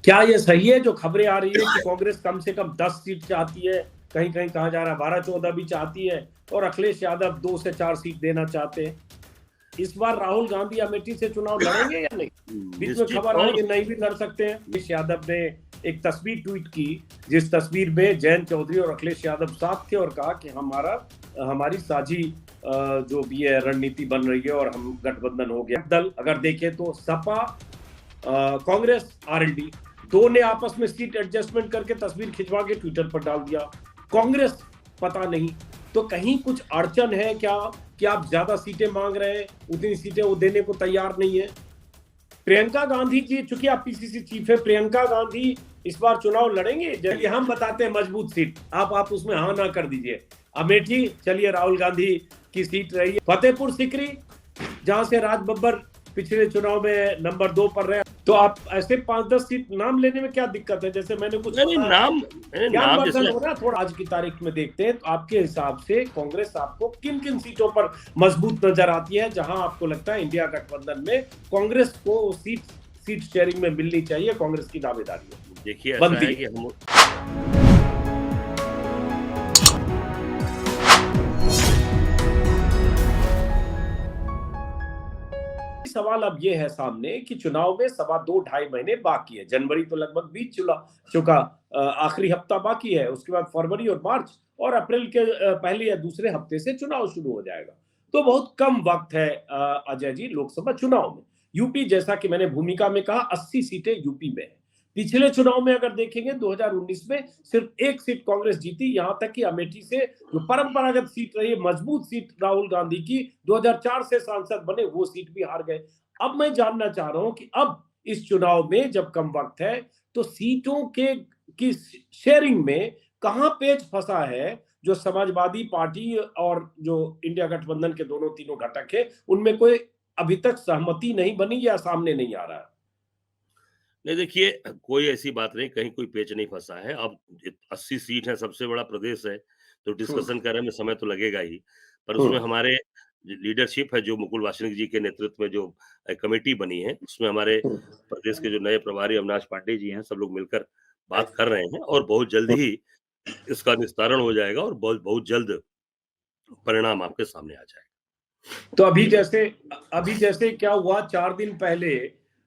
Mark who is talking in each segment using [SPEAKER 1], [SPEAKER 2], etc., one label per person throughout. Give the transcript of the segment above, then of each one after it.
[SPEAKER 1] क्या ये सही है जो खबरें आ रही है कि कांग्रेस कम से कम 10 सीट चाहती है, कहीं कहीं कहा जा रहा है 12-14 भी चाहती है, और अखिलेश यादव 2 से 4 सीट देना चाहते हैं? इस बार राहुल गांधी अमेठी से चुनाव लड़ेंगे या नहीं? बीच में
[SPEAKER 2] निश्चित
[SPEAKER 1] खबर आई
[SPEAKER 2] तौर
[SPEAKER 1] कि नहीं भी लड़ सकते हैं। अखिलेश यादव ने एक तस्वीर ट्वीट की, जिस तस्वीर में जयंत चौधरी और अखिलेश यादव साथ थे, और कहा कि हमारी साझी जो भी है रणनीति बन रही है और हम गठबंधन हो गया। दल अगर देखें तो सपा, कांग्रेस, आरएलडी, दो ने आपस में सीट एडजस्टमेंट करके तस्वीर खिंचवा के ट्विटर पर डाल दिया। कांग्रेस पता नहीं, तो कहीं कुछ अड़चन है क्या कि आप ज्यादा सीटें मांग रहे हैं, उतनी सीटें वो देने को तैयार नहीं है? प्रियंका गांधी जी, चूंकि आप पीसीसी चीफ है, प्रियंका गांधी इस बार चुनाव लड़ेंगे? चलिए हम बताते हैं मजबूत सीट, आप उसमें हाँ ना कर दीजिए। अमेठी, चलिए राहुल गांधी की सीट रही है। फतेहपुर सीकरी, जहां से राज बब्बर पिछले चुनाव में नंबर 2 पर रहे, तो आप ऐसे 5-10 सीट नाम लेने में क्या दिक्कत है? जैसे मैंने कुछ ज्ञानवर्धन हो रहा थोड़ा। आज की तारीख में देखते हैं तो आपके हिसाब से कांग्रेस आपको किन किन सीटों पर मजबूत नजर आती है, जहां आपको लगता है इंडिया गठबंधन में कांग्रेस को सीट शेयरिंग में मिलनी चाहिए, कांग्रेस की दावेदारी है?
[SPEAKER 2] देखिए, ऐसा है कि हम
[SPEAKER 1] सवाल अब ये है सामने कि चुनाव में 2.5 महीने बाकी है। जनवरी तो लगभग बीत चुका, आखिरी हफ्ता बाकी है, उसके बाद फरवरी और मार्च और अप्रैल के पहले या दूसरे हफ्ते से चुनाव शुरू हो जाएगा। तो बहुत कम वक्त है अजय जी लोकसभा चुनाव में। यूपी, जैसा कि मैंने भूमिका में कहा, 80 सीटें यूपी में है। पिछले चुनाव में अगर देखेंगे 2019 में सिर्फ 1 सीट कांग्रेस जीती, यहां तक कि अमेठी से जो परंपरागत सीट रही, मजबूत सीट राहुल गांधी की, 2004 से सांसद बने, वो सीट भी हार गए। अब मैं जानना चाह रहा हूं कि अब इस चुनाव में जब कम वक्त है, तो सीटों के की शेयरिंग में कहां पेच फंसा है? जो समाजवादी पार्टी और जो इंडिया गठबंधन के दोनों तीनों घटक है, उनमें कोई अभी तक सहमति नहीं बनी या सामने नहीं आ रहा है?
[SPEAKER 2] नहीं, देखिए, कोई ऐसी बात नहीं, कहीं कोई पेच नहीं फँसा है। अब 80 सीट है, सबसे बड़ा प्रदेश है, तो डिस्कशन करने में समय तो लगेगा ही। पर उसमें हमारे लीडरशिप है, जो मुकुल वासनिक जी के नेतृत्व में जो कमेटी बनी है, उसमें हमारे प्रदेश के जो नए प्रभारी अविनाश पांडे जी हैं, सब लोग मिलकर बात कर रहे हैं और बहुत जल्द ही इसका निस्तारण हो जाएगा और बहुत बहुत जल्द परिणाम आपके सामने आ जाएगा।
[SPEAKER 1] तो अभी जैसे क्या हुआ, 4 दिन पहले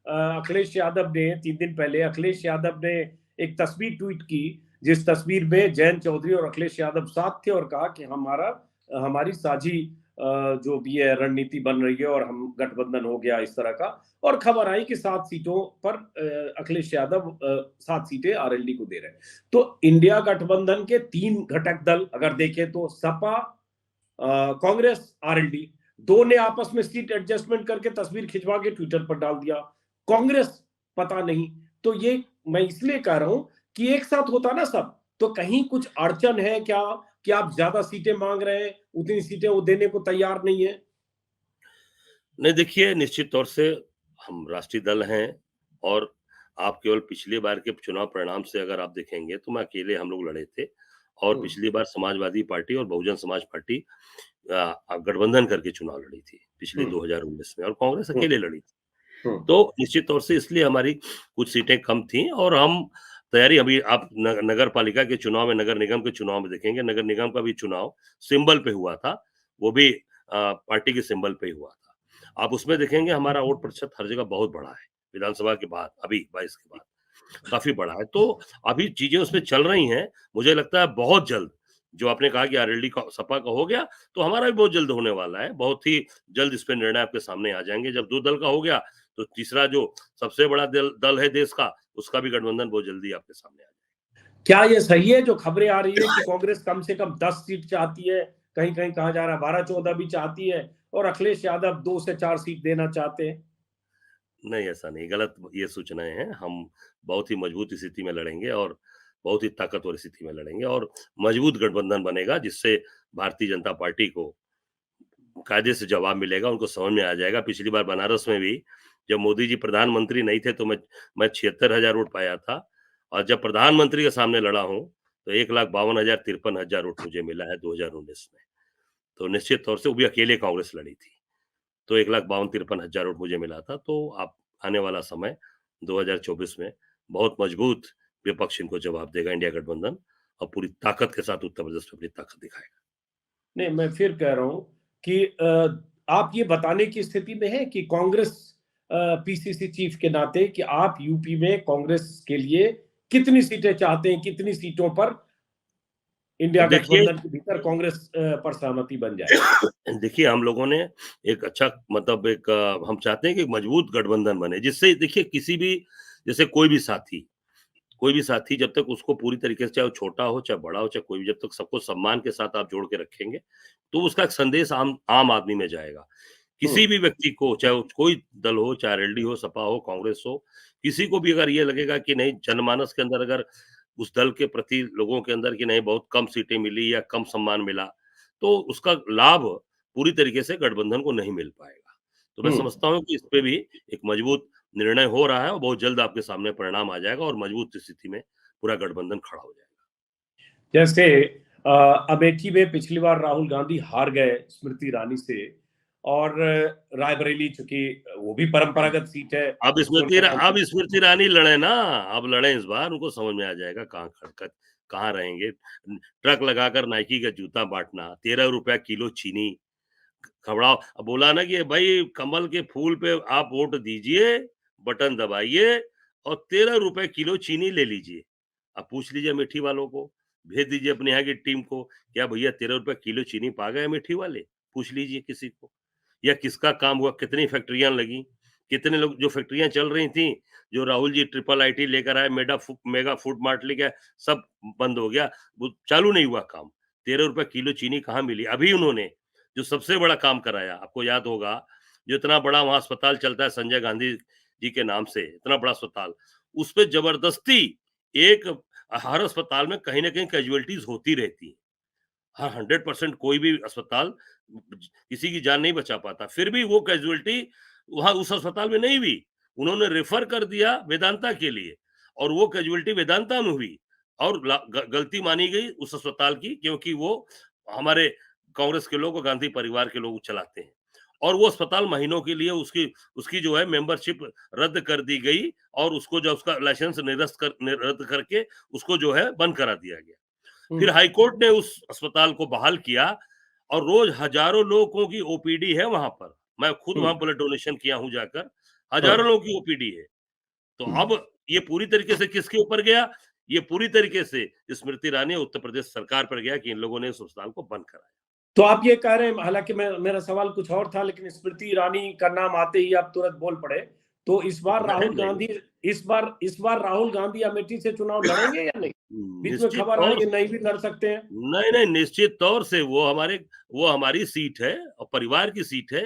[SPEAKER 1] अखिलेश यादव ने 3 दिन पहले अखिलेश यादव ने एक तस्वीर ट्वीट की, जिस तस्वीर में जयंत चौधरी और अखिलेश यादव साथ थे, और कहा कि हमारी साझी जो भी है रणनीति बन रही है और हम गठबंधन हो गया, इस तरह का। और खबर आई कि 7 सीटों पर अखिलेश यादव 7 सीटें आरएलडी को दे रहे हैं। तो इंडिया गठबंधन के 3 घटक दल अगर देखें तो सपा, कांग्रेस, आरएलडी, दो ने आपस में सीट एडजस्टमेंट करके तस्वीर खिंचवा के ट्विटर पर डाल दिया। कांग्रेस पता नहीं, तो ये मैं इसलिए कह रहा हूं कि एक साथ होता ना सब, तो कहीं कुछ अड़चन है क्या कि आप ज्यादा सीटें मांग रहे हैं, उतनी सीटें वो देने को तैयार नहीं है?
[SPEAKER 2] नहीं, देखिए, निश्चित तौर से हम राष्ट्रीय दल हैं और आप केवल पिछली बार के चुनाव परिणाम से अगर आप देखेंगे तो मैं अकेले हम लोग लड़े थे और पिछली बार समाजवादी पार्टी और बहुजन समाज पार्टी गठबंधन करके चुनाव लड़ी थी पिछले 2019 में और कांग्रेस अकेले लड़ी थी। तो निश्चित तौर से इसलिए हमारी कुछ सीटें कम थी और हम तैयारी अभी आप नगर पालिका के चुनाव में, नगर निगम के चुनाव में देखेंगे, नगर निगम का भी चुनाव सिंबल पे हुआ था, वो भी पार्टी के सिंबल पे ही हुआ था। आप उसमें देखेंगे हमारा वोट प्रतिशत हर जगह बहुत बड़ा है, विधानसभा के बाद, अभी 22 के बाद काफ़ी बड़ा है। तो अभी चीज़ें उसमें चल रही हैं, मुझे लगता है बहुत जल्द, जो आपने कहा कि आरएलडी का सपा का हो गया, तो हमारा भी बहुत जल्द होने वाला है। बहुत ही जल्द इस पे निर्णय आपके सामने आ जाएँगे। जब 2 दल का हो गया, तो तीसरा जो सबसे बड़ा दल है देश का, उसका भी गठबंधन बहुत जल्दी आपके सामने आ जाएगा।
[SPEAKER 1] क्या ये सही है जो खबरें आ रही है कि कांग्रेस कम से कम 10 सीट चाहती है, कहीं कहीं कहा जा रहा है 12-14 भी चाहती है, और अखिलेश यादव 2 से 4 सीट देना चाहते हैं?
[SPEAKER 2] नहीं, ऐसा नहीं, गलत ये सूचनाएँ हैं। हम बहुत ही मजबूत स्थिति में लड़ेंगे और बहुत ही ताकतवर स्थिति में लड़ेंगे और मजबूत गठबंधन बनेगा, जिससे भारतीय जनता पार्टी को कायदे से जवाब मिलेगा, उनको समझ में आ जाएगा। पिछली बार बनारस में भी जब मोदी जी प्रधानमंत्री नहीं थे, तो मैं 76,000 वोट पाया था और जब प्रधानमंत्री के सामने लड़ा हूँ, तो 1,52,000 53,000 वोट मुझे मिला है 2019 में। तो निश्चित तौर से वो भी अकेले कांग्रेस लड़ी थी। तो 1,52,000 53,000 वोट मुझे मिला था। तो आप आने वाला समय 2024 में बहुत मजबूत विपक्ष इनको जवाब देगा इंडिया गठबंधन, और पूरी ताकत के साथ उत्तर प्रदेश में अपनी ताकत दिखाएगा।
[SPEAKER 1] नहीं, मैं फिर कह रहा हूं कि आप ये बताने की स्थिति में हैं कि कांग्रेस पीसीसी चीफ के नाते कि आप यूपी में कांग्रेस के लिए कितनी सीटें चाहते हैं, कितनी सीटों पर इंडिया
[SPEAKER 2] अब देखिए
[SPEAKER 1] गठबंधन के भीतर कांग्रेस पर सहमति बन जाए?
[SPEAKER 2] देखिए हम लोगों ने एक अच्छा मतलब एक हम चाहते हैं कि एक मजबूत गठबंधन बने, जिससे देखिए किसी भी जैसे कोई भी साथी जब तक उसको पूरी तरीके से, चाहे वो छोटा हो, चाहे बड़ा हो, चाहे कोई भी, जब तक सबको सम्मान के साथ आप जोड़ के रखेंगे, तो उसका एक संदेश आम आम आदमी में जाएगा। किसी
[SPEAKER 1] हम्म।
[SPEAKER 2] भी व्यक्ति को, चाहे वो कोई दल हो, चाहे आरएलडी हो, सपा हो, कांग्रेस हो, किसी को भी अगर ये लगेगा कि नहीं जनमानस के अंदर अगर उस दल के प्रति लोगों के अंदर कि नहीं बहुत कम सीटें मिली या कम सम्मान मिला, तो उसका लाभ पूरी तरीके से गठबंधन को नहीं मिल पाएगा। तो मैं
[SPEAKER 1] हम्म।
[SPEAKER 2] समझता हूँ कि इस पे भी एक मजबूत निर्णय हो रहा है और बहुत जल्द आपके सामने परिणाम आ जाएगा और मजबूत स्थिति में पूरा गठबंधन खड़ा हो जाएगा।
[SPEAKER 1] जैसे अमेठी में पिछली बार राहुल गांधी हार गए स्मृति ईरानी से, और रायबरेली, चूंकि वो भी परंपरागत सीट है, सोनिया
[SPEAKER 2] अब
[SPEAKER 1] गांधी।
[SPEAKER 2] स्मृति ईरानी लड़े ना, अब लड़े इस बार, उनको समझ में आ जाएगा कहाँ खड़का कहाँ रहेंगे। ट्रक लगाकर नाइकी का जूता बाँटना, ₹13 किलो चीनी, खबड़ाओ बोला ना कि भाई कमल के फूल पे आप वोट दीजिए, बटन दबाइए और ₹13 किलो चीनी ले लीजिए। आप पूछ लीजिए अमेठी वालों को, भेज दीजिए अपने यहाँ की टीम को, क्या भैया ₹13 किलो चीनी पा गए अमेठी वाले? पूछ लीजिए किसी को। या किसका काम हुआ, कितनी फैक्ट्रियाँ लगी, कितने लोग, जो फैक्ट्रियाँ चल रही थी, जो राहुल जी ट्रिपल आईटी लेकर आए, मेगा फूड मार्ट लेके आए, सब बंद हो गया, वो चालू नहीं हुआ काम। ₹13 किलो चीनी कहाँ मिली? अभी उन्होंने जो सबसे बड़ा काम कराया, आपको याद होगा, जो इतना बड़ा वहाँ अस्पताल चलता है संजय गांधी जी के नाम से, इतना बड़ा अस्पताल, उसपे जबरदस्ती एक हर अस्पताल में कहीं न कहीं कैजुअल्टीज़ होती रहती हैं। हाँ, 100% कोई भी अस्पताल किसी की जान नहीं बचा पाता। फिर भी वो कैज़ुअल्टी वहाँ उस अस्पताल में नहीं हुई। उन्होंने रेफ़र कर दिया वेदांता के लिए और वो कैज़ुअल्टी वेदांता में हुई और गलती मानी गई उस अस्पताल की, क्योंकि वो हमारे कांग्रेस के लोग और गांधी परिवार के लोग चलाते हैं। और वो अस्पताल महीनों के लिए उसकी उसकी जो है मेंबरशिप रद्द कर दी गई और उसको जो उसका लाइसेंस रद्द करके उसको जो है बंद करा दिया गया। फिर
[SPEAKER 1] हम्म।
[SPEAKER 2] हाई कोर्ट ने उस अस्पताल को बहाल किया और रोज हजारों लोगों की ओपीडी है वहां पर। मैं खुद वहां
[SPEAKER 1] हम्म।
[SPEAKER 2] ब्लड डोनेशन किया हूं जाकर,
[SPEAKER 1] हाँ।
[SPEAKER 2] हजारों लोगों की ओपीडी है। तो
[SPEAKER 1] हम्म।
[SPEAKER 2] अब ये पूरी तरीके से किसके ऊपर गया? ये पूरी तरीके से स्मृति ईरानी और उत्तर प्रदेश सरकार पर गया कि इन लोगों ने इस अस्पताल को बंद कराया।
[SPEAKER 1] तो आप ये कह रहे हैं, हालांकि मेरा सवाल कुछ और था, लेकिन स्मृति ईरानी का नाम आते ही आप तुरंत बोल पड़े। तो
[SPEAKER 2] नहीं, नहीं।
[SPEAKER 1] इस बार राहुल गांधी अमेठी से चुनाव लड़ेंगे या नहीं? बीच में
[SPEAKER 2] निश्चित
[SPEAKER 1] खबर आई
[SPEAKER 2] तौर
[SPEAKER 1] कि नहीं भी लड़ सकते हैं।
[SPEAKER 2] नहीं, नहीं, निश्चित तौर से वो हमारी सीट है और परिवार की सीट है।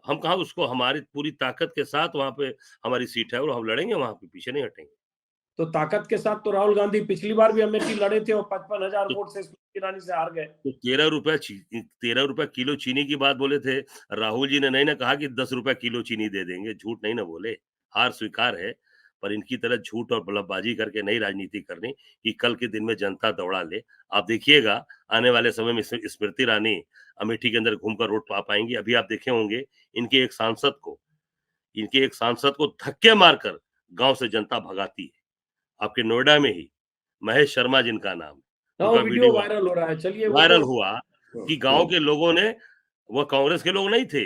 [SPEAKER 2] हम कहाँ उसको हमारी पूरी ताकत के साथ वहाँ पे हमारी सीट है और हम लड़ेंगे वहाँ पे, पीछे नहीं हटेंगे।
[SPEAKER 1] तो ताकत के साथ तो राहुल गांधी पिछली बार भी अमेठी लड़े थे और 55,000
[SPEAKER 2] तो
[SPEAKER 1] वोट से स्मृति ईरानी से हार गए।
[SPEAKER 2] तो ₹13 किलो चीनी की बात बोले थे। राहुल जी ने नहीं ना कहा कि ₹10 किलो चीनी दे देंगे, झूठ नहीं ना बोले। हार स्वीकार है, पर इनकी तरह झूठ और बलफबाजी करके नहीं राजनीति करनी कि कल के दिन में जनता दौड़ा ले। आप देखिएगा आने वाले समय में स्मृति ईरानी अमेठी के अंदर घूमकर वोट पा पाएँगी। अभी आप देखे होंगे इनके एक सांसद को धक्के मारकर गाँव से जनता भगाती है। आपके नोएडा में ही महेश शर्मा जिनका नाम है,
[SPEAKER 1] हाँ, वो
[SPEAKER 2] उनका
[SPEAKER 1] वीडियो
[SPEAKER 2] वीडियो
[SPEAKER 1] वायरल हो रहा है। चलिए, वो तो
[SPEAKER 2] वायरल हुआ कि गाँव के लोगों ने, वो कांग्रेस के लोग नहीं थे,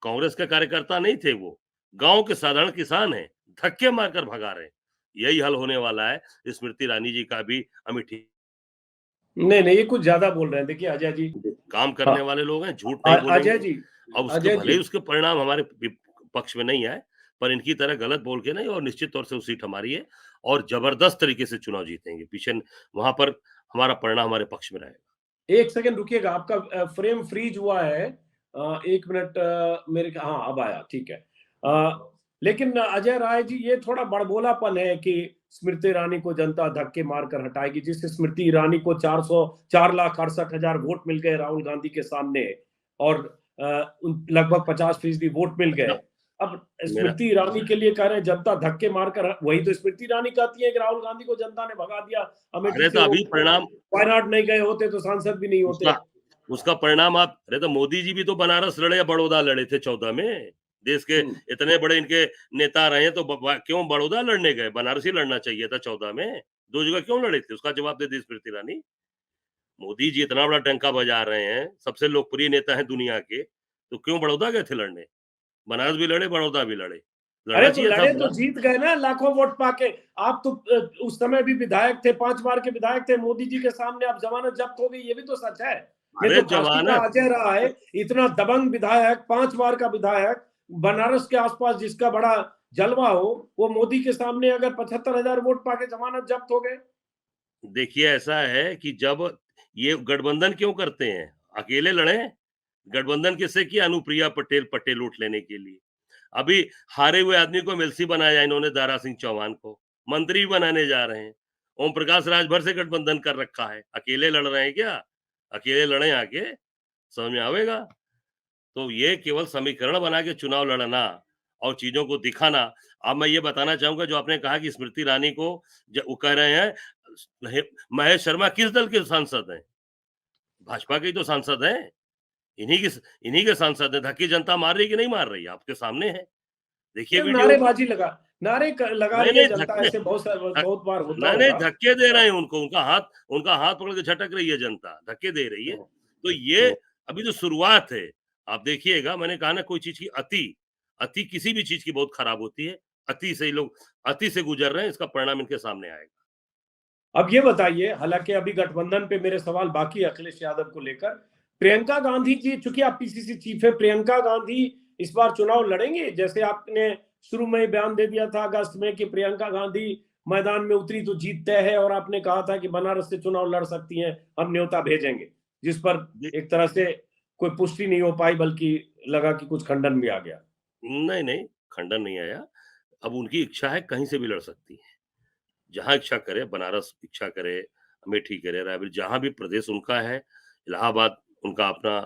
[SPEAKER 2] कांग्रेस के कार्यकर्ता नहीं थे वो, गाँव के साधारण किसान हैं, धक्के मारकर भगा रहे हैं। यही हल होने वाला है स्मृति ईरानी जी का भी अमेठी।
[SPEAKER 1] नहीं, नहीं, ये कुछ ज्यादा बोल रहे हैं। देखिए अजय जी।
[SPEAKER 2] काम
[SPEAKER 1] हाँ,
[SPEAKER 2] करने वाले लोग हैं, झूठ नहीं
[SPEAKER 1] अजय
[SPEAKER 2] बोलेंगे।
[SPEAKER 1] जी।
[SPEAKER 2] अब उसके
[SPEAKER 1] अजय
[SPEAKER 2] भले
[SPEAKER 1] जी।
[SPEAKER 2] ही उसके परिणाम हमारे पक्ष में नहीं आए, पर इनकी तरह गलत बोल के नहीं, और निश्चित तौर से वो सीट हमारी है और जबरदस्त तरीके से चुनाव जीतेंगे। पीछे वहाँ पर हमारा परिणाम हमारे पक्ष में रहेगा।
[SPEAKER 1] एक सेकंड रुकिएगा, आपका फ्रेम फ्रीज हुआ है। 1 मिनट, मेरे हाँ, अब आया, ठीक है। लेकिन अजय राय जी, ये थोड़ा बड़बोलापन है कि स्मृति ईरानी को जनता धक्के मारकर हटाएगी। जिस स्मृति ईरानी को 4,68,000 वोट मिल गए राहुल गांधी के सामने, और लगभग 50% वोट मिल गए।
[SPEAKER 2] अच्छा,
[SPEAKER 1] अब
[SPEAKER 2] मेरा
[SPEAKER 1] स्मृति ईरानी के लिए कह रहे हैं जनता धक्के मारकर, वही तो स्मृति ईरानी कहती है कि राहुल गांधी को जनता ने भगा दिया अमेठी
[SPEAKER 2] अरे
[SPEAKER 1] से।
[SPEAKER 2] तो
[SPEAKER 1] वो
[SPEAKER 2] अभी परिणाम
[SPEAKER 1] वायनाड नहीं गए होते तो सांसद भी नहीं होते।
[SPEAKER 2] उसका उसका परिणाम आप, अरे तो मोदी जी भी तो बनारस लड़े या बड़ौदा लड़े थे 14 में। देश के इतने बड़े इनके नेता रहे हैं, तो क्यों बड़ौदा लड़ने गए? बनारस ही लड़ना चाहिए था 14 में। 2 जगह क्यों लड़े थे? उसका जवाब दे दी स्मृति ईरानी। मोदी जी इतना बड़ा डंका बजा रहे हैं, सबसे लोकप्रिय नेता हैं दुनिया के, तो क्यों बड़ौदा गए थे लड़ने? बनारस भी लड़े, बड़ौदा भी लड़े।
[SPEAKER 1] अरे
[SPEAKER 2] लड़ना
[SPEAKER 1] तो
[SPEAKER 2] चाहिए था
[SPEAKER 1] लड़े तो
[SPEAKER 2] अपना।
[SPEAKER 1] जीत गए ना लाखों वोट पाके। आप तो उस समय भी विधायक थे, 5 बार के विधायक थे मोदी जी के सामने, आप जमानत जब्त हो गई, ये भी तो सच है। नहीं
[SPEAKER 2] अरे
[SPEAKER 1] तो काशी का
[SPEAKER 2] जमानत
[SPEAKER 1] अजय रहा है, इतना दबंग विधायक, 5 बार का विधायक, बनारस के आसपास जिसका बड़ा जलवा हो, वो मोदी के सामने अगर 75,000 वोट पाके जमानत जब्त हो गए।
[SPEAKER 2] देखिए ऐसा है कि जब ये गठबंधन क्यों करते हैं? अकेले लड़े? गठबंधन किससे किया? अनुप्रिया पटेल पटेल वोट लेने के लिए। अभी हारे हुए आदमी को एमएलसी बनाया इन्होंने, दारा सिंह चौहान को मंत्री भी बनाने जा रहे हैं। ओम प्रकाश राजभर से गठबंधन कर रखा है। अकेले लड़ रहे हैं क्या? अकेले लड़े आके समझ में आवेगा। तो ये केवल समीकरण बना के चुनाव लड़ना और चीजों को दिखाना। अब मैं ये बताना चाहूंगा, जो आपने कहा कि स्मृति ईरानी को वो कह रहे हैं महेश शर्मा किस दल के सांसद हैं? भाजपा के ही तो सांसद हैं। इन्हीं के सांसद हैं। धक्की जनता मार रही कि नहीं मार रही? आपके सामने है, देखिए वीडियो।
[SPEAKER 1] नारेबाजी लगा
[SPEAKER 2] नहीं
[SPEAKER 1] रही है
[SPEAKER 2] नहीं
[SPEAKER 1] जनता,
[SPEAKER 2] धक्के
[SPEAKER 1] ऐसे बहुत बार होता
[SPEAKER 2] नहीं नहीं
[SPEAKER 1] होगा।
[SPEAKER 2] धक्के दे रहे हैं उनको, उनका हाथ पकड़ के झटक रही है जनता, धक्के दे रही है। तो ये अभी तो शुरुआत है। आप देखिएगा, मैंने कहा ना, कोई चीज की अति किसी भी चीज की बहुत खराब होती है। अति से ही लोग अति से गुजर रहे हैं, इसका परिणाम इनके सामने आएगा।
[SPEAKER 1] अब ये बताइए, हालांकि अभी गठबंधन पे मेरे सवाल बाकी है अखिलेश यादव को लेकर। प्रियंका गांधी जी, चूंकि आप पीसीसी चीफ है, प्रियंका गांधी इस बार चुनाव लड़ेंगे? जैसे आपने शुरू में बयान दे दिया था अगस्त में कि प्रियंका गांधी मैदान में उतरी तो जीत तय है, और आपने कहा था कि बनारस से चुनाव लड़ सकती हैं, हम न्योता भेजेंगे, जिस पर एक तरह से कोई पुष्टि नहीं हो पाई, बल्कि लगा कि कुछ खंडन भी आ गया।
[SPEAKER 2] नहीं नहीं, खंडन नहीं आया। अब उनकी इच्छा है, कहीं से भी लड़ सकती है। जहाँ इच्छा करे, बनारस इच्छा करे, अमेठी करे, रायबरेली, जहाँ भी प्रदेश उनका है, इलाहाबाद उनका अपना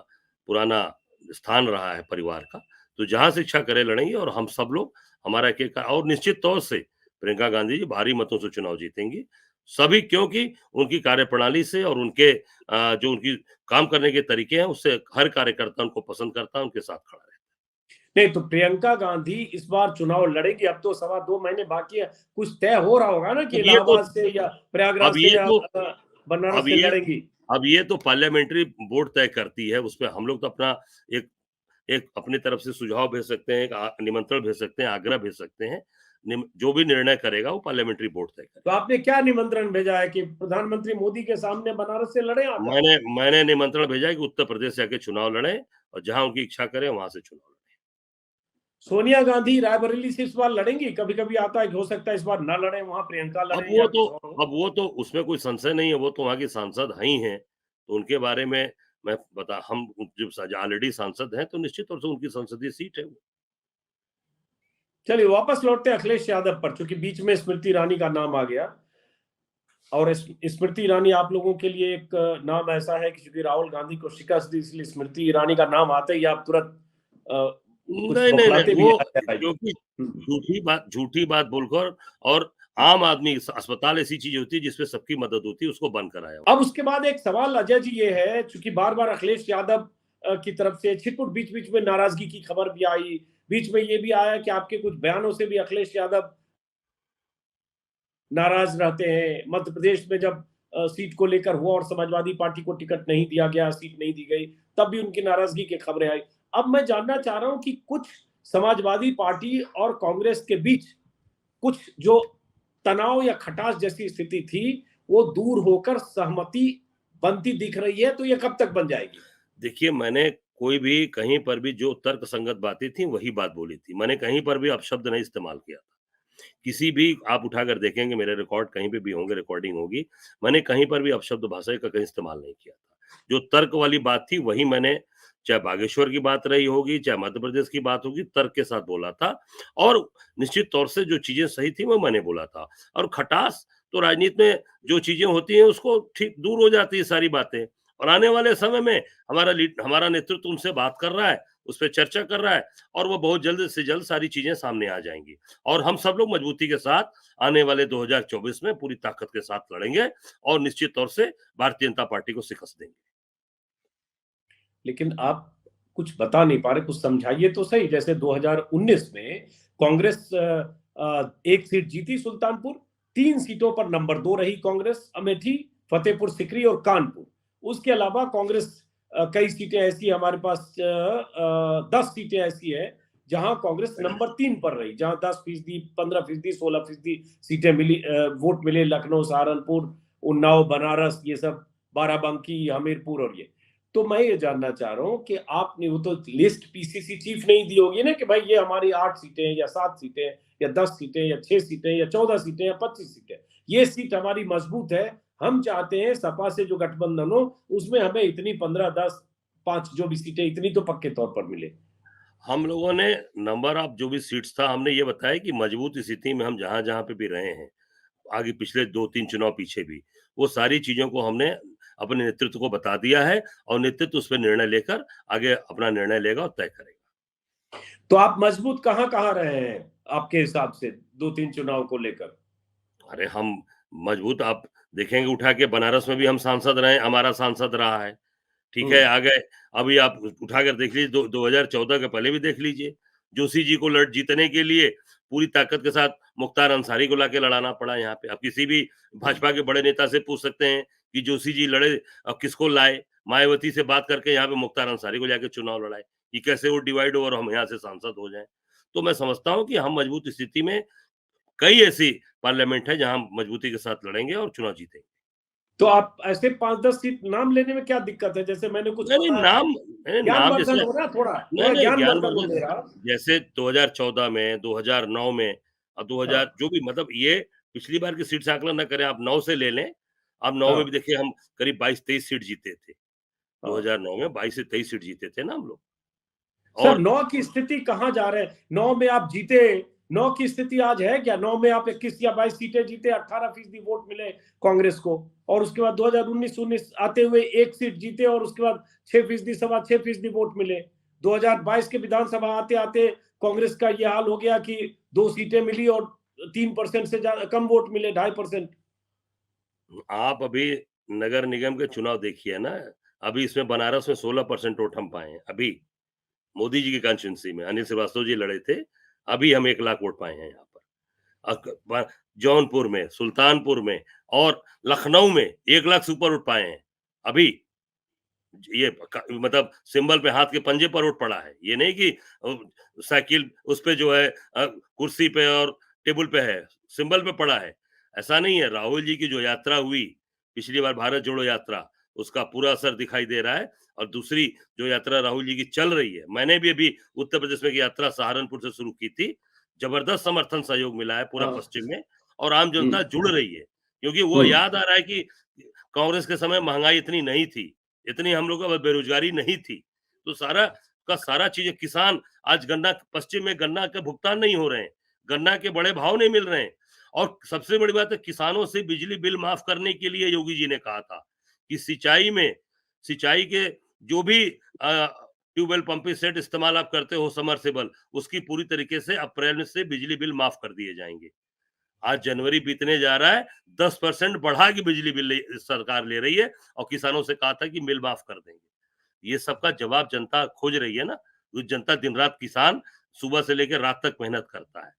[SPEAKER 2] पुराना स्थान रहा है परिवार का, तो जहाँ से इच्छा करे लड़ेंगे। और हम सब लोग, हमारा एक और निश्चित तौर से प्रियंका गांधी जी भारी मतों से चुनाव जीतेंगी। सभी, क्योंकि उनकी कार्यप्रणाली से और उनके जो उनकी काम करने के तरीके हैं, उससे हर कार्यकर्ता उनको पसंद करता है, उनके साथ खड़ा है।
[SPEAKER 1] नहीं तो प्रियंका गांधी इस बार चुनाव लड़ेगी? अब तो 2.25 महीने बाकी है, कुछ तय हो रहा होगा ना कि
[SPEAKER 2] अब ये तो
[SPEAKER 1] इलाहाबाद से या प्रयागराज
[SPEAKER 2] अब
[SPEAKER 1] से
[SPEAKER 2] ये
[SPEAKER 1] या
[SPEAKER 2] तो
[SPEAKER 1] बनारस
[SPEAKER 2] अब
[SPEAKER 1] से
[SPEAKER 2] ये
[SPEAKER 1] लड़ेंगी?
[SPEAKER 2] अब ये तो पार्लियामेंट्री बोर्ड तय करती है। उसपे हम लोग तो अपना एक एक अपनी तरफ से सुझाव भेज सकते हैं, एक निमंत्रण भेज सकते हैं, आग्रह भेज सकते हैं। जो भी निर्णय करेगा वो पार्लियामेंट्री बोर्ड तय
[SPEAKER 1] तो
[SPEAKER 2] करेगा।
[SPEAKER 1] आपने क्या निमंत्रण भेजा है कि प्रधानमंत्री मोदी के सामने बनारस से लड़े आकर?
[SPEAKER 2] मैंने निमंत्रण भेजा है कि उत्तर प्रदेश से आके चुनाव लड़े, और जहां उनकी इच्छा करे वहां से चुनाव लड़े।
[SPEAKER 1] सोनिया गांधी रायबरेली से इस बार लड़ेंगी? कभी कभी आता है कि हो सकता है इस बार ना लड़े, वहां प्रियंका
[SPEAKER 2] अब
[SPEAKER 1] लड़े
[SPEAKER 2] वो
[SPEAKER 1] या
[SPEAKER 2] तो
[SPEAKER 1] कुछ और हो।
[SPEAKER 2] अब वो तो उसमें कोई संशय नहीं है, वो तो वहां की सांसद ही हैं। तो उनके बारे में मैं बता हम जब ऑलरेडी सांसद हैं, तो निश्चित तौर से उनकी संसदीय सीट है वो।
[SPEAKER 1] चलिए वापस लौटते हैं अखिलेश यादव पर, चूंकि बीच में स्मृति ईरानी का नाम आ गया। और स्मृति ईरानी आप लोगों के लिए एक नाम ऐसा है कि चूंकि राहुल गांधी को शिकस्त दी, इसलिए स्मृति ईरानी का नाम आते ही आप तुरंत कुछ
[SPEAKER 2] नहीं नहीं नहीं,
[SPEAKER 1] बौखलाते भी
[SPEAKER 2] वो
[SPEAKER 1] हैं।
[SPEAKER 2] क्योंकि झूठी बात बोलकर, और आम आदमी, अस्पताल ऐसी चीज होती है जिसपे सबकी मदद होती है, उसको बंद कराया।
[SPEAKER 1] अब उसके बाद एक सवाल अजय जी ये है, चूंकि बार बार अखिलेश यादव की तरफ से छिटपुट बीच बीच में नाराजगी की खबर भी आई, बीच में ये भी आया कि आपके कुछ बयानों से भी अखिलेश यादव नाराज रहते हैं। मध्य प्रदेश में जब सीट को लेकर हुआ और समाजवादी पार्टी को टिकट नहीं दिया गया, सीट नहीं दी गई, तब भी उनकी नाराजगी की खबरें आई। अब मैं जानना चाह रहा हूं कि कुछ समाजवादी पार्टी और कांग्रेस के बीच कुछ जो तनाव या खटास जैसी स्थिति थी, वो दूर होकर सहमति बनती दिख रही है, तो ये कब तक बन जाएगी?
[SPEAKER 2] देखिए, मैंने कोई भी कहीं पर भी जो तर्क संगत बातें थी वही बात बोली थी। मैंने कहीं पर भी अपशब्द नहीं इस्तेमाल किया था। किसी भी, आप उठाकर देखेंगे मेरे रिकॉर्ड कहीं पे भी होंगे, रिकॉर्डिंग होगी, मैंने कहीं पर भी अपशब्द भाषा का कहीं इस्तेमाल नहीं किया था। जो तर्क वाली बात थी वही मैंने, चाहे बागेश्वर की बात रही होगी, चाहे मध्य प्रदेश की बात होगी, तर्क के साथ बोला था। और निश्चित तौर से जो चीजें सही थी वो मैंने बोला था। और खटास तो राजनीति में जो चीजें होती हैं उसको ठीक दूर हो जाती है सारी बातें। और आने वाले समय में हमारा नेतृत्व उनसे बात कर रहा है, उस पर चर्चा कर रहा है, और वो बहुत जल्द से जल्द सारी चीजें सामने आ जाएंगी। और हम सब लोग मजबूती के साथ आने वाले 2024 में पूरी ताकत के साथ लड़ेंगे, और निश्चित तौर से भारतीय जनता पार्टी को शिकस्त देंगे।
[SPEAKER 1] लेकिन आप कुछ बता नहीं पा रहे, कुछ समझाइए तो सही। जैसे 2019 में कांग्रेस एक सीट जीती सुल्तानपुर, 3 सीटों पर नंबर 2 रही कांग्रेस, अमेठी, फतेहपुर सीकरी और कानपुर। उसके अलावा कांग्रेस कई सीटें ऐसी, हमारे पास 10 सीटें ऐसी है जहां कांग्रेस नंबर 3 पर रही, जहां 10%, 15%, 16% सीटें मिली, वोट मिले। लखनऊ, सहारनपुर, उन्नाव, बनारस, ये सब, बाराबंकी, हमीरपुर और ये। तो मैं ये जानना चाह रहा हूँ कि आपने वो तो लिस्ट पीसीसी चीफ नहीं दी होगी ना, कि भाई ये हमारी 8 सीटें या 7 सीटें या 10 सीटें या 6 सीटें या 14 सीटें या 25 सीटें, ये सीट हमारी मजबूत है, हम चाहते हैं सपा से जो गठबंधन हो उसमें हमें इतनी 15, 10, 5 जो भी सीटें, इतनी तो पक्के तौर पर मिले।
[SPEAKER 2] हम लोगों ने नंबर ऑफ जो भी सीट्स था, हमने ये बताया कि मजबूत स्थिति में हम जहाँ-जहाँ पे भी रहे हैं, आगे पिछले 2-3 चुनाव पीछे भी, वो सारी चीज़ों को हमने अपने नेतृत्व को बता दिया है और नेतृत्व उस पे निर्णय लेकर आगे अपना निर्णय लेगा और तय करेगा।
[SPEAKER 1] तो आप मजबूत कहाँ-कहाँ रहे हैं आपके हिसाब से 2-3 चुनाव को लेकर?
[SPEAKER 2] अरे हम मजबूत आप देखेंगे उठा के बनारस में भी हम सांसद रहे, हमारा सांसद रहा है। ठीक है,
[SPEAKER 1] हम्म।
[SPEAKER 2] आ गए। अभी आप उठाकर देख लीजिए 2014 के पहले भी देख लीजिए। जोशी जी को जीतने के लिए पूरी ताकत के साथ मुख्तार अंसारी को लाके लड़ाना पड़ा यहाँ पे। अब किसी भी भाजपा के बड़े नेता से पूछ सकते हैं कि जोशी जी लड़े, अब किसको लाए? मायावती से बात करके यहाँ पे मुख्तार अंसारी को जाके चुनाव लड़ाए कि कैसे वो डिवाइड हो और हम यहाँ से सांसद हो जाएँ। तो मैं समझता हूँ कि हम मजबूत स्थिति में कई ऐसी पार्लियामेंट है जहाँ हम मजबूती के साथ लड़ेंगे और चुनाव जीतेंगे।
[SPEAKER 1] तो आप ऐसे 5-10 सीट नाम लेने में क्या दिक्कत है? जैसे मैंने कुछ
[SPEAKER 2] नहीं, नहीं
[SPEAKER 1] बताया,
[SPEAKER 2] नाम नहीं, नाम
[SPEAKER 1] ज्ञानवर्धन
[SPEAKER 2] जैसे
[SPEAKER 1] हो ना, थोड़ा
[SPEAKER 2] नहीं,
[SPEAKER 1] थोड़ा
[SPEAKER 2] नहीं
[SPEAKER 1] ज्ञानवर्धन हो
[SPEAKER 2] ज्ञानवर्धन
[SPEAKER 1] मेरा।
[SPEAKER 2] जैसे 2014 में, 2009 में और 2000
[SPEAKER 1] हाँ,
[SPEAKER 2] जो भी मतलब ये पिछली बार की सीट से आकलन ना करें, आप 9 से ले लें। आप 9 में
[SPEAKER 1] हाँ,
[SPEAKER 2] भी देखिए हम करीब 22-23 सीट जीते थे।
[SPEAKER 1] हाँ।
[SPEAKER 2] 2009 में 22 से 23 सीट जीते थे ना हम लोग।
[SPEAKER 1] सर,
[SPEAKER 2] और
[SPEAKER 1] 9 की स्थिति कहाँ जा रहे हैं? 9 में आप जीते, 9 की स्थिति आज है क्या? 9 में आप 21 या 22 सीटें जीते, 18% वोट मिले कांग्रेस को, और उसके बाद 2019 आते हुए 1 सीट जीते और उसके बाद 6%, 6.25% वोट मिले। 2022 के विधानसभा आते आते कांग्रेस का ये हाल हो गया कि 2 सीटें मिली और 3% से कम वोट मिले, 2.5%।
[SPEAKER 2] आप अभी नगर निगम के चुनाव देखिए ना, अभी इसमें बनारस में 16% वोट हम पाए हैं, अभी। मोदी जी की कॉन्स्टिट्यूएंसी में अनिल श्रीवास्तव जी लड़े थे, अभी हम 1 लाख वोट पाए हैं यहाँ पर। जौनपुर में, सुल्तानपुर में और लखनऊ में 1 लाख सुपर वोट पाए हैं, अभी। ये मतलब सिंबल पे हाथ के पंजे पर वोट पड़ा है। ये नहीं कि साइकिल उस पे जो है कुर्सी पे और टेबल पे है, सिंबल पे पड़ा है। ऐसा नहीं है। राहुल जी की जो यात्रा हुई, पिछली बार भारत जोड़ो यात्रा, उसका पूरा असर दिखाई दे रहा है और दूसरी जो यात्रा राहुल जी की चल रही है, मैंने भी अभी उत्तर प्रदेश में की यात्रा सहारनपुर से शुरू की थी। जबरदस्त समर्थन सहयोग मिला है पूरा
[SPEAKER 1] हाँ।
[SPEAKER 2] पश्चिम में और आम जनता
[SPEAKER 1] हुँ,
[SPEAKER 2] जुड़ रही है। क्योंकि वो
[SPEAKER 1] हुँ।
[SPEAKER 2] याद आ रहा है कि कांग्रेस के समय महँगाई इतनी नहीं थी। इतनी हम लोग का बेरोजगारी नहीं थी। तो सारा का सारा चीज़ें किसान आज गन्ना पश्चिम में गन्ना के भुगतान नहीं हो रहे हैं। गन्ना के बड़े भाव नहीं मिल रहे हैं और सबसे बड़ी बात है किसानों से बिजली बिल माफ़ करने के लिए योगी जी ने कहा था कि सिंचाई के जो भी ट्यूबवेल पंपिंग सेट इस्तेमाल आप करते हो सबमर्सिबल उसकी पूरी तरीके से अप्रैल से बिजली बिल माफ़ कर दिए जाएँगे। आज जनवरी बीतने जा रहा है, 10% बढ़ा के बिजली बिल सरकार ले रही है और किसानों से कहा था कि बिल माफ कर देंगे। ये सबका जवाब जनता खोज रही है ना, तो जनता दिन-रात किसान सुबह से लेकर रात तक मेहनत करता है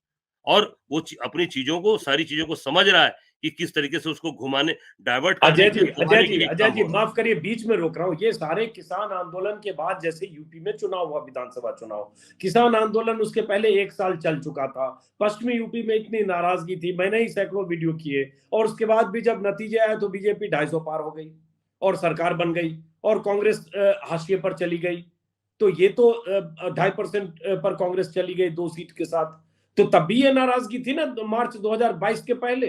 [SPEAKER 2] और वो अपनी चीज़ों को सारी चीज़ों को समझ रहा है कि किस तरीके से उसको घुमाने डाइवर्ट करने के लिए, घुमाने के लिए
[SPEAKER 1] अजय
[SPEAKER 2] काम
[SPEAKER 1] जी
[SPEAKER 2] हो रहा है।
[SPEAKER 1] माफ करिए, बीच में रोक रहा हूँ। ये सारे किसान आंदोलन के बाद, जैसे यूपी में चुनाव हुआ, विधानसभा चुनाव, किसान आंदोलन उसके पहले 1 साल चल चुका था। पश्चिमी यूपी में इतनी नाराजगी थी, मैंने ही सैकड़ों वीडियो किए, और उसके बाद भी जब नतीजे आए तो बीजेपी 250 पार हो गई और सरकार बन गई और कांग्रेस हाशिए पर चली गई। तो ये तो 2.5% पर कांग्रेस चली गई 2 सीट के साथ। तो तब भी ये नाराजगी थी ना, मार्च 2022 के पहले,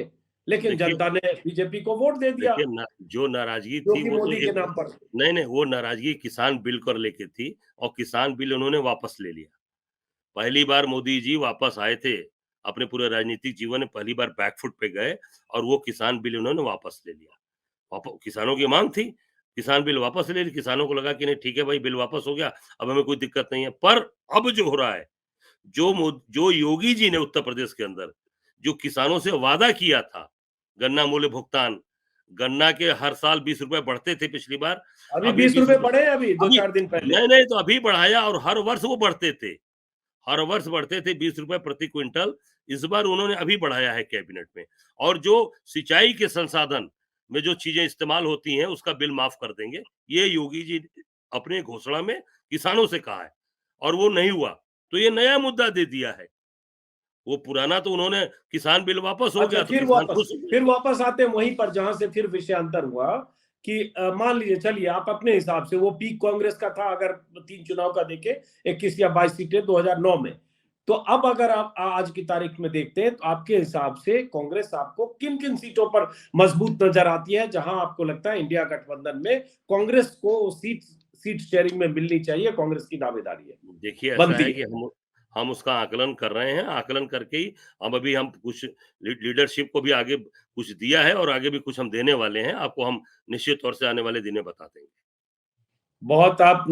[SPEAKER 1] लेकिन
[SPEAKER 2] देखिए
[SPEAKER 1] जनता ने बीजेपी को वोट दे दिया,
[SPEAKER 2] देखिए ना जो नाराज़गी
[SPEAKER 1] जो
[SPEAKER 2] थी
[SPEAKER 1] कि
[SPEAKER 2] वो तो
[SPEAKER 1] मोदी के
[SPEAKER 2] एक
[SPEAKER 1] नाम पर।
[SPEAKER 2] नहीं, नहीं वो नाराज़गी किसान बिल को लेके थी और किसान बिल उन्होंने वापस ले लिया। पहली बार मोदी जी वापस आए थे, अपने पूरे राजनीतिक जीवन में पहली बार बैकफुट पे गए और वो किसान बिल उन्होंने वापस ले लिया। किसानों की माँग थी, किसान बिल वापस ले ली, किसानों को लगा कि नहीं ठीक है भाई बिल वापस हो गया, अब हमें कोई दिक्कत नहीं है। पर अब जो हो रहा है, जो योगी जी ने उत्तर प्रदेश के अंदर, जो किसानों से वादा किया था, गन्ना मूल्य भुगतान, गन्ना के हर साल 20 रुपए बढ़ते थे पिछली बार,
[SPEAKER 1] अभी
[SPEAKER 2] अभी
[SPEAKER 1] 20
[SPEAKER 2] 20
[SPEAKER 1] रुपए बढ़े हैं अभी
[SPEAKER 2] अभी
[SPEAKER 1] 2-4 दिन पहले।
[SPEAKER 2] नहीं, नहीं तो अभी बढ़ाया और हर वर्ष वो बढ़ते थे। हर वर्ष बढ़ते थे 20 रुपए प्रति क्विंटल, इस बार उन्होंने अभी बढ़ाया है कैबिनेट में। और जो सिंचाई के संसाधन में जो चीज़ें इस्तेमाल होती हैं, उसका बिल माफ़ कर देंगे। ये योगी जी अपने घोषणा में किसानों से कहा है और वो नहीं हुआ, तो ये नया मुद्दा दे दिया है। वो पुराना तो उन्होंने किसान बिल वापस हो
[SPEAKER 1] अच्छा
[SPEAKER 2] गया, तो किसान खुश हो गए।
[SPEAKER 1] फिर वापस आते हैं वहीं पर जहां से फिर विषयांतर हुआ कि मान लीजिए चलिए आप अपने हिसाब से, वो पीक कांग्रेस का था अगर 3 चुनाव का देखें, 21 या 22 सीटें 2009 में। तो अब अगर आप आज की तारीख में देखते हैं तो आपके हिसाब से कांग्रेस आपको किन किन सीटों पर मजबूत नजर आती है, जहां आपको लगता है इंडिया गठबंधन में कांग्रेस को सीट शेयरिंग में मिलनी चाहिए, कांग्रेस की दावेदारी है,
[SPEAKER 2] देखिए ऐसा
[SPEAKER 1] बनती
[SPEAKER 2] है
[SPEAKER 1] है।
[SPEAKER 2] कि हम उसका आकलन कर रहे हैं, आकलन करके ही अब अभी हम कुछ लीडरशिप को भी आगे कुछ दिया है और आगे भी कुछ हम देने वाले हैं, आपको हम निश्चित तौर से आने वाले दिनों में बता देंगे।
[SPEAKER 1] बहुत आप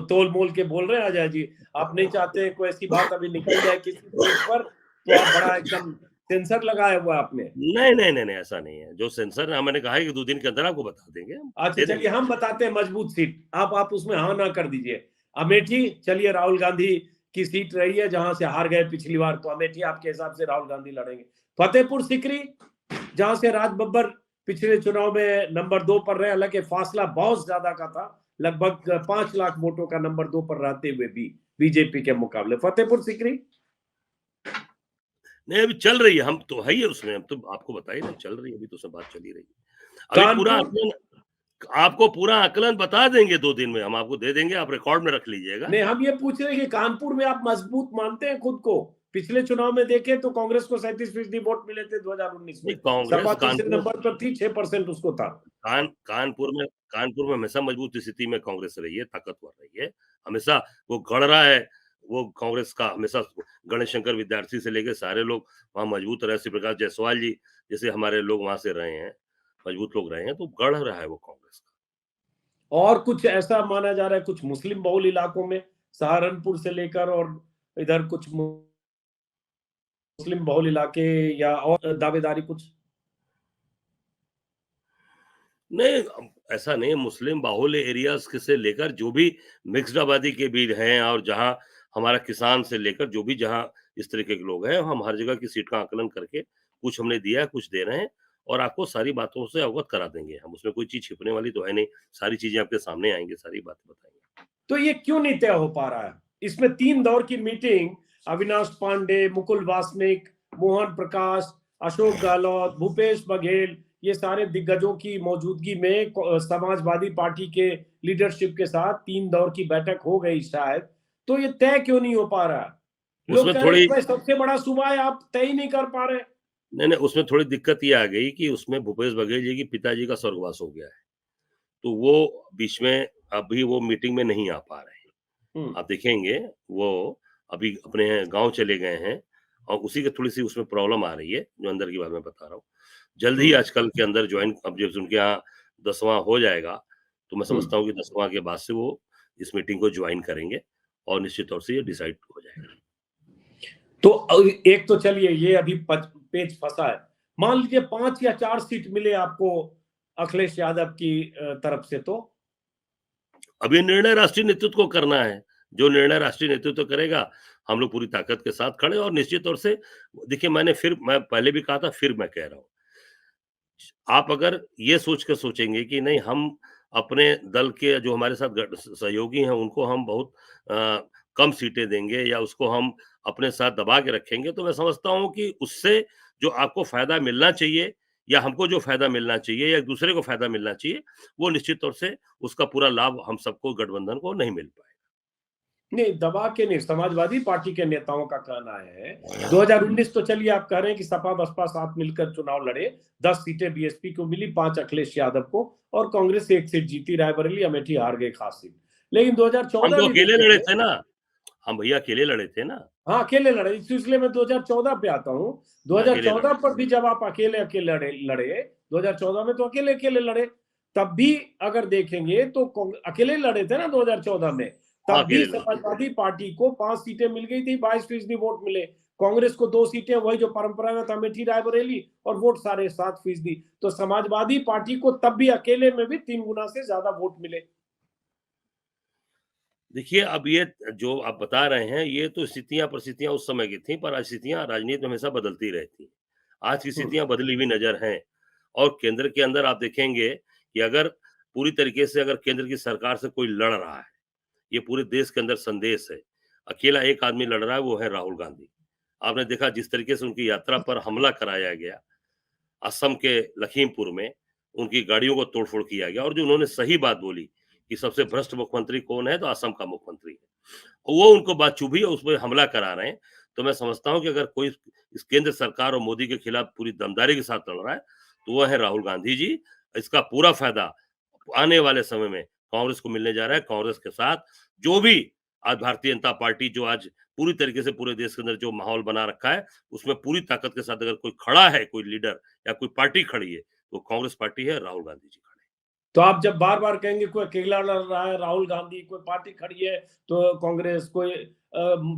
[SPEAKER 1] तोल मोल के बोल रहे हैं अजय जी। आप नहीं चाहते कोई ऐसी बात अभी निकल जाए किसी सीट पर, तो आप बड़ा एकदम सेंसर लगाया हुआ आपने।
[SPEAKER 2] नहीं, नहीं, नहीं, नहीं, ऐसा नहीं है। जो सेंसर है मैंने कहा है कि 2 दिन के अंदर आपको बता देंगे हम,
[SPEAKER 1] अच्छा
[SPEAKER 2] दे
[SPEAKER 1] चलिए
[SPEAKER 2] देंगे।
[SPEAKER 1] हम बताते हैं मजबूत सीट, आप उसमें हाँ ना कर दीजिए। अमेठी, चलिए राहुल गांधी की सीट रही है जहां से हार गए पिछली बार, तो अमेठी आपके हिसाब से राहुल गांधी लड़ेंगे। फतेहपुर सीकरी, जहां से राज बब्बर पिछले चुनाव में नंबर 2 पर रहे, हालांकि फासला बहुत ज्यादा का था, लगभग 5 लाख वोटों का नंबर 2 पर रहते हुए भी बीजेपी के मुकाबले। फतेहपुर सीकरी
[SPEAKER 2] नहीं, अभी चल रही है, हम तो है ही है उसमें, हम तो आपको बताए ना चल रही है, अभी तो उसमें बात चल ही रही है। अभी पूरा
[SPEAKER 1] कानपुर,
[SPEAKER 2] आकलन आपको पूरा आकलन बता देंगे 2 दिन में, हम आपको दे देंगे, आप रिकॉर्ड में रख लीजिएगा।
[SPEAKER 1] नहीं हम ये पूछ रहे हैं कि कानपुर में आप मजबूत मानते हैं खुद को? पिछले चुनाव में देखें तो कांग्रेस को 37% वोट मिले थे 2019
[SPEAKER 2] नहीं,
[SPEAKER 1] में,
[SPEAKER 2] कांग्रेस
[SPEAKER 1] सपा तीसरे
[SPEAKER 2] कानपुर
[SPEAKER 1] नंबर पर थी, 6% उसको था।
[SPEAKER 2] कानपुर में हमेशा मजबूत स्थिति में कांग्रेस रही है, ताकतवर रही है। हमेशा वो गढ़ रहा है, वो कांग्रेस का हमेशा गणेश शंकर विद्यार्थी से लेके सारे लोग वहाँ मजबूत रहे, श्री प्रकाश जायसवाल जी जैसे हमारे लोग वहाँ से रहे हैं, मजबूत लोग रहे हैं, तो गढ़ रहा है वो कांग्रेस का।
[SPEAKER 1] और कुछ ऐसा माना जा रहा है कुछ मुस्लिम बहुल इलाकों में, सहारनपुर से लेकर और इधर कुछ मुस्लिम बहुल इलाके, या और दावेदारी कुछ?
[SPEAKER 2] नहीं, ऐसा नहीं है, मुस्लिम बाहुल्य एरियाज़ के से लेकर जो भी मिक्स्ड आबादी के भी हैं और जहाँ हमारा किसान से लेकर जो भी जहाँ इस तरीके के लोग हैं, हम हर जगह की सीट का आकलन करके कुछ हमने दिया है, कुछ दे रहे हैं और आपको सारी बातों से अवगत करा देंगे हम। उसमें कोई चीज़ छिपने वाली तो है नहीं, सारी चीज़ें आपके सामने आएँगी, सारी बातें बताएँगे।
[SPEAKER 1] तो ये क्यों नहीं तय हो पा रहा है? इसमें 3 दौर की मीटिंग, अविनाश पांडे, मुकुल वासनिक, मोहन प्रकाश, अशोक गहलोत, भूपेश बघेल, ये सारे दिग्गजों की मौजूदगी में समाजवादी पार्टी के लीडरशिप के साथ 3 दौर की बैठक हो गई शायद, तो ये तय क्यों नहीं हो पा रहा है? लोग
[SPEAKER 2] उसमें
[SPEAKER 1] कह रहे हैं
[SPEAKER 2] थोड़ी
[SPEAKER 1] कि भाई सबसे बड़ा सूबा है, आप तय ही नहीं कर पा रहे।
[SPEAKER 2] नहीं, नहीं, उसमें थोड़ी दिक्कत ये आ गई कि उसमें भूपेश बघेल जी के पिताजी का स्वर्गवास हो गया है। तो वो बीच में अभी वो मीटिंग में नहीं आ पा रहे हैं।
[SPEAKER 1] हम्म।
[SPEAKER 2] आप देखेंगे वो अभी अपने गाँव चले गए हैं और उसी की थोड़ी-सी उसमें प्रॉब्लम आ रही है, जो अंदर की बात मैं बता रहा हूँ। जल्द ही
[SPEAKER 1] हम्म।
[SPEAKER 2] आजकल के अंदर जॉइन अब जब उनके यहाँ 10वाँ हो जाएगा, तो मैं
[SPEAKER 1] हम्म।
[SPEAKER 2] समझता हूँ कि 10वाँ के बाद से वो इस मीटिंग को जॉइन करेंगे और निश्चित तौर से ये डिसाइड हो जाएगा।
[SPEAKER 1] तो एक तो चलिए ये अभी पेच फंसा है, मान लीजिए 5 या 4 सीट मिले आपको अखिलेश यादव की तरफ से, तो
[SPEAKER 2] अब ये निर्णय राष्ट्रीय नेतृत्व को करना है। जो निर्णय राष्ट्रीय नेतृत्व करेगा, हम लोग पूरी ताकत के साथ खड़े हैं और निश्चित तौर से देखिए मैं पहले भी कहा था, फिर मैं कह रहा हूँ। आप अगर ये सोच कर सोचेंगे कि नहीं हम अपने दल के जो हमारे साथ सहयोगी हैं उनको हम बहुत कम सीटें देंगे या उसको हम अपने साथ दबा के रखेंगे, तो मैं समझता हूँ कि उससे जो आपको फ़ायदा मिलना चाहिए या हमको जो फ़ायदा मिलना चाहिए या एक-दूसरे को फ़ायदा मिलना चाहिए, वो निश्चित तौर से उसका पूरा लाभ हम सबको गठबंधन को नहीं मिल पाएगा।
[SPEAKER 1] नहीं दबा के नहीं, समाजवादी पार्टी के नेताओं का कहना है 2019 तो चलिए आप कह रहे हैं कि सपा बसपा साथ मिलकर चुनाव लड़े, 10 सीटें बीएसपी को मिली, 5 अखिलेश यादव को, और कांग्रेस 1 सीट जीती, रायबरेली अमेठी हार गई खास सीट। लेकिन
[SPEAKER 2] हम
[SPEAKER 1] 2014
[SPEAKER 2] तो
[SPEAKER 1] भी
[SPEAKER 2] अकेले लड़े
[SPEAKER 1] देखेंगे,
[SPEAKER 2] थे ना, हम भैया अकेले लड़े थे ना,
[SPEAKER 1] हाँ अकेले लड़े, इस सिलसिले में 2014 पे आता हूँ।
[SPEAKER 2] मैं अकेले लड़ा
[SPEAKER 1] 2014 पर भी जब आप अकेले अकेले लड़े 2014 में तो अकेले अकेले लड़े, तब भी अगर देखेंगे तो अकेले लड़े थे ना 2014 में,
[SPEAKER 2] हाँ,
[SPEAKER 1] तब भी
[SPEAKER 2] अकेले लड़े थे।
[SPEAKER 1] समाजवादी पार्टी को 5 सीटें मिल गई थी, 22% वोट मिले। कांग्रेस को 2 सीटें, वही जो परंपरागत अमेठी रायबरेली, और वोट सारे 7%। तो समाजवादी पार्टी को तब भी अकेले में भी 3 गुना से ज्यादा वोट मिले।
[SPEAKER 2] देखिए, अब ये जो आप बता रहे हैं, ये तो स्थितियाँ परिस्थितियाँ उस समय की थी, पर स्थितियाँ राजनीति में हमेशा बदलती रहती हैं। आज की
[SPEAKER 1] हम्म।
[SPEAKER 2] स्थितियाँ बदली हुई नज़र हैं और केंद्र के अंदर आप देखेंगे कि अगर पूरी तरीके से अगर केंद्र की सरकार से कोई लड़ रहा है, ये पूरे देश के अंदर संदेश है। अकेला एक आदमी लड़ रहा है, वो है राहुल गांधी। आपने देखा जिस तरीके से उनकी यात्रा पर हमला कराया गया, असम के लखीमपुर में उनकी गाड़ियों को तोड़-फोड़ किया गया और जो उन्होंने सही बात बोली कि सबसे भ्रष्ट मुख्यमंत्री कौन है, तो असम का मुख्यमंत्री है। वो उनको बात चुभी और उसपे हमला करा रहे हैं। तो मैं समझता हूँ कि अगर कोई इस केंद्र सरकार और मोदी के खिलाफ पूरी दमदारी के साथ लड़ रहा है, तो वो है राहुल गांधी जी। इसका पूरा फ़ायदा आने वाले समय में कांग्रेस को मिलने जा रहा है। कांग्रेस के साथ जो भी आज भारतीय जनता पार्टी जो आज पूरी तरीके से पूरे देश के अंदर जो माहौल बना रखा है, उसमें पूरी ताकत के साथ अगर कोई खड़ा है, कोई लीडर या कोई पार्टी खड़ी है, तो कांग्रेस पार्टी है, राहुल गांधी जी खड़े हैं।
[SPEAKER 1] तो आप जब बार-बार कहेंगे कोई अकेला लड़ रहा है, राहुल गांधी, कोई पार्टी खड़ी है, तो कांग्रेस, कोई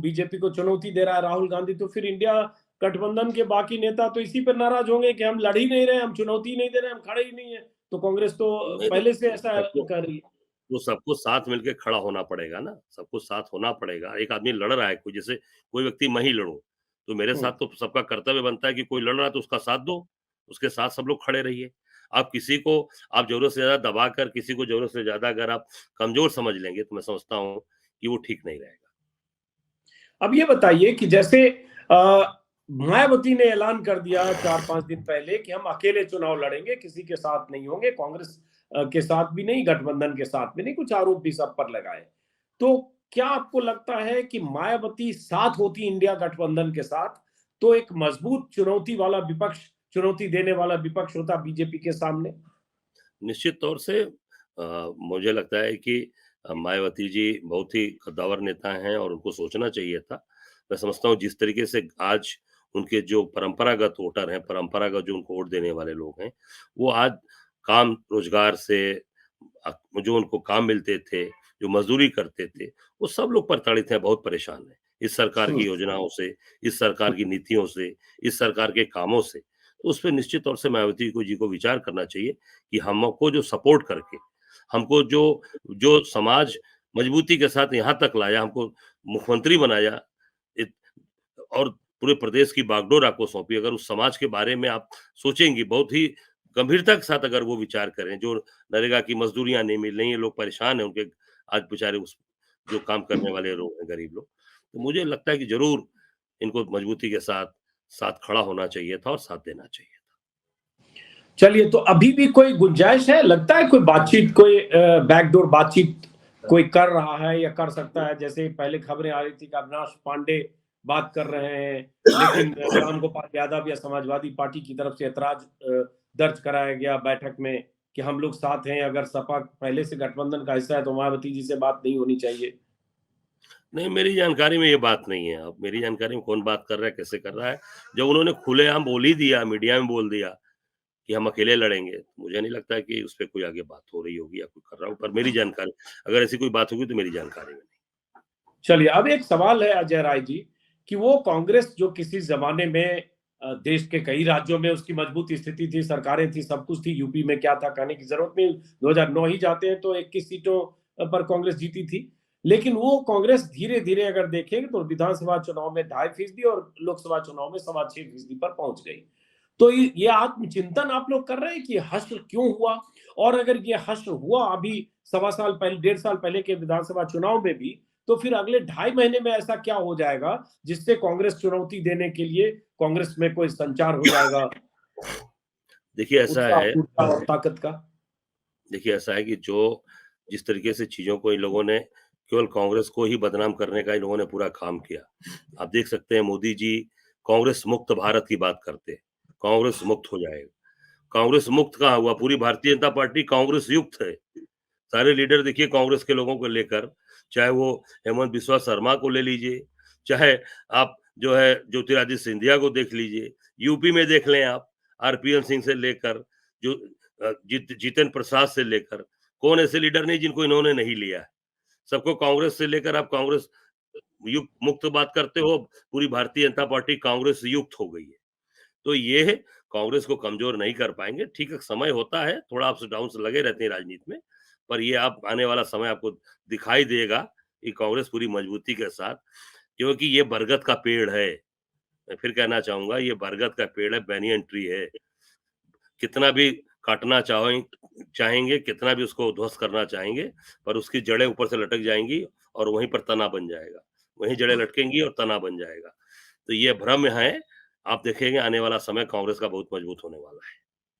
[SPEAKER 1] बीजेपी को चुनौती दे रहा है राहुल गांधी, तो फिर इंडिया गठबंधन के बाकी नेता तो इसी पर नाराज होंगे कि हम लड़ ही नहीं रहे, हम चुनौती नहीं दे रहे, हम खड़े ही नहीं है। तो कांग्रेस तो
[SPEAKER 2] नहीं तो
[SPEAKER 1] पहले से ऐसा
[SPEAKER 2] सबको
[SPEAKER 1] कर रही है।
[SPEAKER 2] तो सबको साथ मिलके खड़ा होना पड़ेगा ना, सबको साथ होना पड़ेगा। एक आदमी लड़ रहा है, कोई जैसे कोई व्यक्ति मैं ही लड़ूँ, तो मेरे
[SPEAKER 1] हुँ।
[SPEAKER 2] साथ तो सबका कर्तव्य बनता है कि कोई लड़ रहा है तो उसका साथ दो, उसके साथ सब लोग खड़े रहिए। आप किसी को आप ज़रूरत से ज़्यादा दबाकर किसी को ज़रूरत से ज़्यादा अगर आप कमज़ोर समझ लेंगे, तो मैं समझता हूँ कि वो ठीक नहीं रहेगा।
[SPEAKER 1] अब ये बताइए कि जैसे मायावती ने ऐलान कर दिया 4-5 दिन पहले कि हम अकेले चुनाव लड़ेंगे, किसी के साथ नहीं होंगे, कांग्रेस के साथ भी नहीं, गठबंधन के साथ भी नहीं, कुछ आरोप भी सब पर लगाए। तो क्या आपको लगता है कि मायावती साथ होती इंडिया गठबंधन के साथ, तो एक मजबूत चुनौती देने वाला विपक्ष होता बीजेपी के सामने?
[SPEAKER 2] निश्चित तौर से मुझे लगता है कि मायावती जी बहुत ही कद्दावर नेता हैं और उनको सोचना चाहिए था। मैं समझता हूँ जिस तरीके से आज उनके जो परंपरागत वोटर हैं, परंपरागत जो उनको वोट देने वाले लोग हैं, वो आज काम रोज़गार से जो उनको काम मिलते थे, जो मज़दूरी करते थे, वो सब लोग प्रताड़ित हैं, बहुत परेशान हैं। इस सरकार
[SPEAKER 1] हुँ,
[SPEAKER 2] की योजनाओं से, इस सरकार की नीतियों से, इस सरकार के कामों से। तो उसपे निश्चित तौर से मायावती जी को विचार करना चाहिए कि हमको जो सपोर्ट करके, हमको जो जो समाज मजबूती के साथ यहाँ तक लाया, हमको मुख्यमंत्री बनाया इत और पूरे प्रदेश की बागडोर आपको सौंपी, अगर उस समाज के बारे में आप सोचेंगी, बहुत ही गंभीरता के साथ अगर वो विचार करें, जो नरेगा की मज़दूरियाँ नहीं मिल रही हैं, लोग परेशान हैं, उनके आज बेचारे उस जो काम करने वाले लोग हैं, गरीब लोग। तो मुझे लगता है कि ज़रूर इनको मजबूती के साथ खड़ा होना चाहिए था और साथ देना चाहिए था।
[SPEAKER 1] चलिए, तो अभी भी कोई गुंजाइश है? लगता है कोई बातचीत, कोई बैकडोर बातचीत कोई कर रहा है या कर सकता है? जैसे पहले खबरें आ रही थी कि अविनाश पांडे बात कर रहे हैं, लेकिन रामगोपाल यादव या समाजवादी पार्टी की तरफ से ऐतराज दर्ज कराया गया बैठक में कि हम लोग साथ हैं, अगर सपा पहले से गठबंधन का हिस्सा है तो मायावती जी से बात नहीं होनी चाहिए।
[SPEAKER 2] नहीं, मेरी जानकारी में ये बात नहीं है। अब मेरी जानकारी में कौन बात कर रहा है, कैसे कर रहा है, जब उन्होंने खुलेआम बोल ही दिया, मीडिया में बोल दिया कि हम अकेले लड़ेंगे, तो मुझे नहीं लगता है कि उसपे कोई आगे बात हो रही होगी या कोई कर रहा हो, पर मेरी जानकारी अगर ऐसी कोई बात होगी तो मेरी जानकारी में नहीं।
[SPEAKER 1] चलिए, अब एक सवाल है अजय राय जी, कि वो कांग्रेस जो किसी ज़माने में देश के कई राज्यों में उसकी मजबूत स्थिति थी, सरकारें थी, सब कुछ थी, यूपी में क्या था कहने की ज़रूरत नहीं, 2009 ही जाते हैं तो 21 सीटों पर कांग्रेस जीती थी। लेकिन वो कांग्रेस धीरे-धीरे अगर देखें तो विधानसभा चुनाव में 2.5% और लोकसभा चुनाव में 6.25% पर पहुँच गई। तो ये आत्मचिंतन आप लोग कर रहे हैं कि हश्र क्यों हुआ? और अगर ये हश्र हुआ अभी सवा साल पहले, 1.5 साल पहले के विधानसभा चुनाव में भी, तो फिर अगले 2.5 महीने में ऐसा क्या हो जाएगा जिससे कांग्रेस चुनौती देने के लिए कांग्रेस में कोई संचार हो जाएगा,
[SPEAKER 2] देखिए ऐसा
[SPEAKER 1] उत्साह,
[SPEAKER 2] है
[SPEAKER 1] ऊर्जा और ताकत का?
[SPEAKER 2] देखिए ऐसा है कि जो जिस तरीके से चीज़ों को इन लोगों ने केवल कांग्रेस को ही बदनाम करने का इन लोगों ने पूरा काम किया। आप देख सकते हैं मोदी जी कांग्रेस मुक्त भारत की बात करते हैं, कांग्रेस मुक्त हो जाएगा। कांग्रेस मुक्त कहाँ हुआ? पूरी भारतीय जनता पार्टी कांग्रेस युक्त है। सारे लीडर देखिए कांग्रेस के लोगों को लेकर, चाहे वो हेमंत बिस्वा शर्मा को ले लीजिए, चाहे आप जो है ज्योतिरादित्य सिंधिया को देख लीजिए, यूपी में देख लें आप, आरपीएन सिंह से लेकर जो जितेंद्र प्रसाद से लेकर, कौन ऐसे लीडर नहीं जिनको इन्होंने नहीं लिया है। सबको कांग्रेस से लेकर आप कांग्रेस युक्त मुक्त बात करते हो, पूरी भारतीय जनता पार्टी कांग्रेस युक्त हो गई है। तो ये कांग्रेस को कमज़ोर नहीं कर पाएँगे। ठीक है, समय होता है, थोड़ा अप्स डाउन्स लगे रहते हैं राजनीति में, पर ये आप आने वाला समय आपको दिखाई देगा कि कांग्रेस पूरी मजबूती के साथ, क्योंकि ये बरगद का पेड़ है। मैं फिर कहना चाहूँगा, ये बरगद का पेड़ है, बैनियन ट्री है। कितना भी काटना चाहेंगे, कितना भी उसको ध्वस्त करना चाहेंगे, पर उसकी जड़ें ऊपर से लटक जाएँगी और वहीं पर तना बन जाएगा। वहीं जड़ें लटकेंगी और तना बन जाएगा। तो ये भ्रम है, आप देखेंगे आने वाला समय कांग्रेस का बहुत मजबूत होने वाला है।